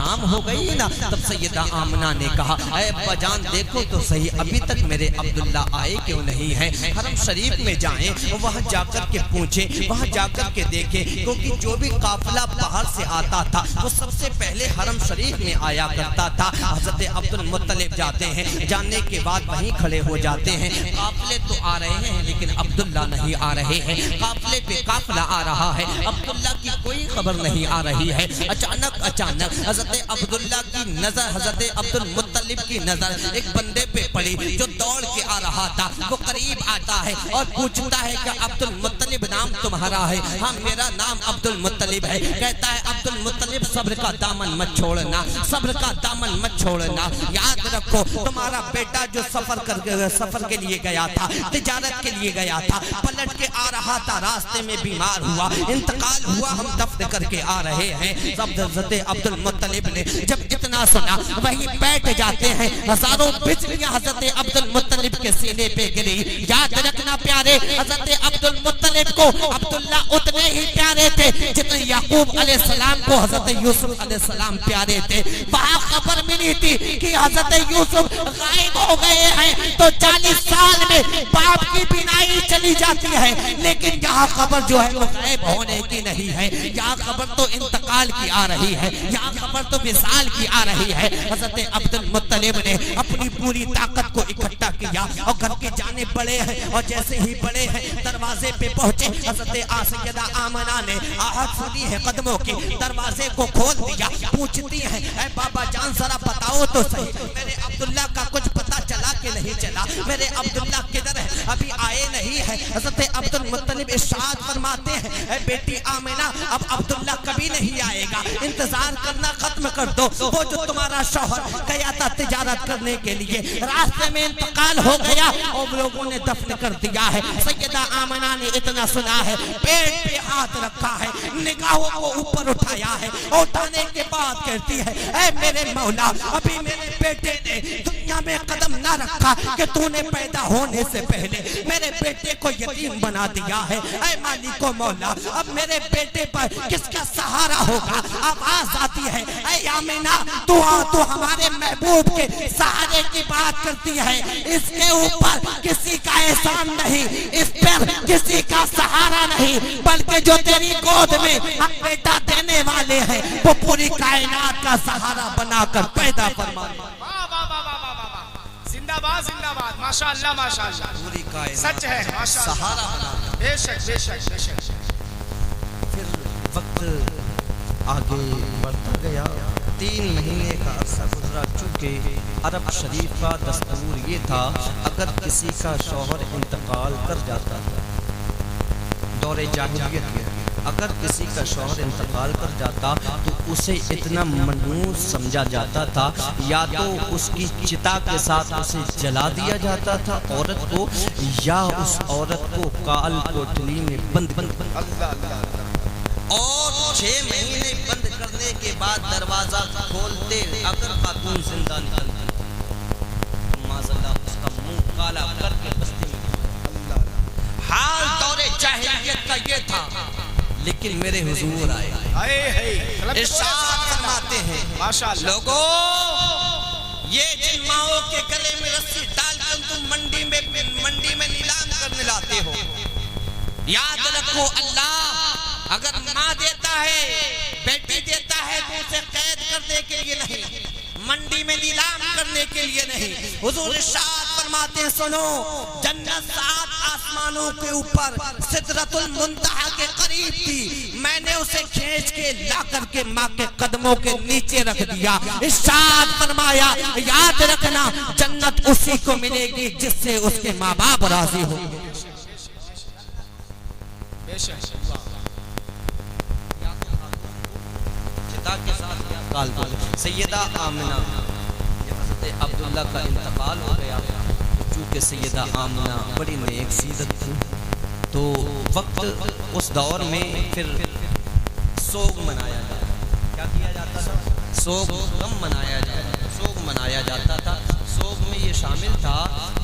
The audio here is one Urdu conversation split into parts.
شام ہو گئی نا، تب سیدہ آمنہ نے کہا اے ابا جان دیکھو تو صحیح ابھی تک میرے عبداللہ آئے کیوں نہیں ہیں؟ حرم شریف میں جائیں، وہاں جا کر کے پوچھیں، وہاں جا کر کے دیکھیں، کیونکہ جو بھی قافلہ باہر سے آتا تھا وہ سب سے پہلے حرم شریف میں آیا کرتا تھا۔ حضرت عبدالمطلب جاتے ہیں، جانے کے بعد وہیں کھڑے ہو جاتے ہیں، قافلے تو آ رہے ہیں لیکن عبداللہ نہیں آ رہے ہیں، قافلے پہ قافلہ آ رہا ہے، عبداللہ کی کوئی خبر نہیں آ رہی ہے۔ اچانک حضرت عبداللہ کی نظر، حضرت عبدالمطلب کی نظر ایک بندے پہ پڑی جو دوڑ کے آ رہا تھا۔ وہ قریب آتا ہے اور پوچھتا ہے کہ عبدالمطلب نام تمہارا ہے؟ ہاں میرا نام عبدالمطلب ہے۔ کہتا ہے عبدالمطلب صبر کا دامن مت چھوڑنا، صبر کا دامن مت چھوڑنا، یاد رکھو تمہارا بیٹا جو سفر کے لیے گیا تھا، تجارت کے لیے گیا تھا، پلٹ کے آ رہا تھا، راستے میں بیمار ہوا، انتقال ہوا، ہم دفن کر کے آ رہے ہیں۔ حضرت عبدالمطلب نے جب اتنا سنا وہی بیٹھ جاتے ہیں، ہزاروں بجلیاں حضرت عبدالمطلب کے سینے پہ گری۔ یاد رکھنا پیارے، حضرت عبدالمطلب کو عبداللہ اتنے ہی پیارے تھے جتنے یعقوب علیہ السلام کو حضرت یوسف علیہ السلام پیارے تھے۔ وہاں خبر ملی تھی کہ حضرت یوسف غائب ہو گئے ہیں، تو 40 سال میں باپ کی بینائی چلی جاتی ہے، لیکن یہاں خبر جو ہے وہ غائب ہونے کی نہیں ہے، یہاں خبر تو انتقال کی آ رہی ہے، یہاں خبر تو وصال کی آ رہی ہے۔ حضرت عبدالمطلب نے اپنی پوری طاقت کو اکٹھا کیا اور گھر کے جانے بڑے ہیں، اور جیسے ہی بڑے ہیں دروازے پہ پہنچے، حضرت سیدہ آمنہ نے آہٹ سنی ہے قدموں کی، دروازے کو کھول دیا۔ پوچھتی ہیں اے بابا جان ذرا بتاؤ تو صحیح میرے عبداللہ کا کچھ پتہ چلا کہ نہیں چلا، میرے عبداللہ کدھر ہے؟ ابھی آئے نہیں ہے۔ حضرت عبدالمطلب ارشاد فرماتے ہیں اے بیٹی آمنہ اب عبداللہ کبھی نہیں آئے گا، انتظار کرنا ختم کر دو۔ وہ جو تمہارا شوہر گیا تھا تجارت کرنے کے لیے، راستے میں انتقال ہو گیا اور لوگوں نے دفن کر دیا ہے۔ سیدہ آمنہ نے اتنا سنا ہے، پیٹ پہ ہاتھ رکھا ہے، نگاہوں کو اوپر اٹھایا ہے، اٹھانے کے بعد کہتی ہے اے میرے مولا ابھی میرے بیٹے نے دنیا میں قدم نہ رکھا کہ تو نے پیدا ہونے سے پہلے میرے بیٹے کو یتیم بنا دیا ہے۔ اے مالک و مولا اب میرے بیٹے پر کس کا سہارا ہوگا؟ آواز آتی ہے اے آمنہ تو ہمارے محبوب کے سہارے کی بات کرتی ہے، اس کے اوپر کسی کا احسان نہیں، اس پر کسی کا سہارا نہیں، بلکہ جو تیری گود میں ہم بیٹا دینے والے ہیں وہ پوری کائنات کا سہارا بنا کر پیدا فرمایا۔ زندہ باد زندہ باد، ماشاءاللہ ماشاءاللہ، پوری کائنات سچ ہے ماشاءاللہ، سہارا بنا۔ بے شک بے شک بے شک۔ پھر وقت آگے بڑھتا گیا، 3 مہینے کا عرصہ گزرا، چونکہ عرب شریف کا دستور یہ تھا اگر کسی کا شوہر انتقال کر جاتا تھا، دور جاہلیت میں اگر کسی کا شوہر انتقال کر جاتا تو اسے اتنا منحوس سمجھا جاتا تھا، یا تو اس کی چتا کے ساتھ اسے جلا دیا جاتا تھا عورت کو، یا اس عورت کو کال کوٹلی میں بند اور 6 مہینے بند کرنے کے بعد دروازہ کھولتے اگر خاتون زندہ نکلتی معاذاللہ اس کا منہ کالا کر کے بستی میں۔ حال دور جاہلیت کا یہ تھا، لیکن میرے حضور آئے ارشاد فرماتے ہیں لوگو یہ جن ماؤں کے گلے میں رسی ڈال کر تم منڈی میں نیلام کرنے لاتے ہو، یاد رکھو اللہ اگر ماں دیتا ہے بیٹی دیتا ہے تو اسے قید کرنے کے لیے نہیں، منڈی میں نیلام کرنے کے لیے نہیں۔ حضور ارشاد فرماتے ہیں سنو جنت 7 آسمانوں کے اوپر سدرۃ المنتہا کے قریب تھی، میں نے اسے کھینچ کے لا کر کے ماں کے قدموں کے نیچے رکھ دیا۔ ارشاد فرمایا یاد رکھنا جنت اسی کو ملے گی جس سے اس کے ماں باپ راضی ہوں گے۔ کے ساتھ سیدہ آمنہ جب حضرت عبداللہ کا انتقال ہو گیا، چونکہ سیدہ آمنہ بڑی نیک سیرت تھی تو وقت اس دور میں پھر سوگ منایا جاتا، کیا کیا جاتا تھا؟ سوگ غم منایا جاتا، سوگ منایا جاتا تھا۔ سوگ میں یہ شامل تھا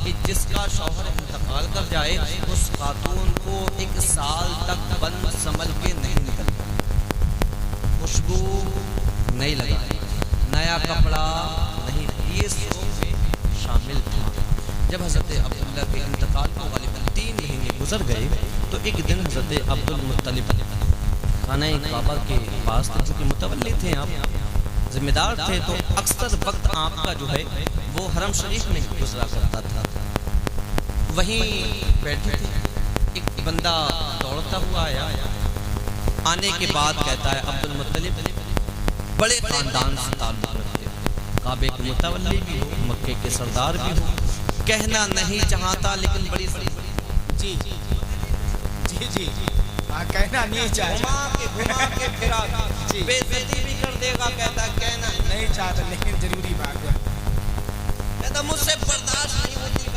کہ جس کا شوہر انتقال کر جائے اس خاتون کو 1 سال تک بند سنبھل کے نہیں نکلتا، خوشبو نہیں لگائی، نیا کپڑا نہیں، یہ سوگ میں شامل تھا۔ جب حضرت عبداللہ کے انتقال کو غالباً 3 مہینے گزر گئے تو ایک دن حضرت عبدالمطلب خانہ کعبہ کے پاس تھے، چونکہ متولی تھے آپ، ذمہ دار تھے، تو اکثر وقت آپ کا جو ہے وہ حرم شریف میں گزرا کرتا تھا۔ وہیں بیٹھے تھے، ایک بندہ دوڑتا ہوا آیا، آنے کے بعد کہتا ہے عبدالمطلب بڑے خاندان سے تعلق رکھتے ہو، کعبے کے متولی بھی ہو، مکے کے سردار بھی ہو، کہنا نہیں چاہتا لیکن بڑی جی ہاں کہنا نہیں چاہتا، گھما کے پھرا جی بے عزتی بھی کر دے گا، کہتا کہنا نہیں چاہتا لیکن ضروری بات ہے۔ کہتا مجھ سے برداشت نہیں ہوتی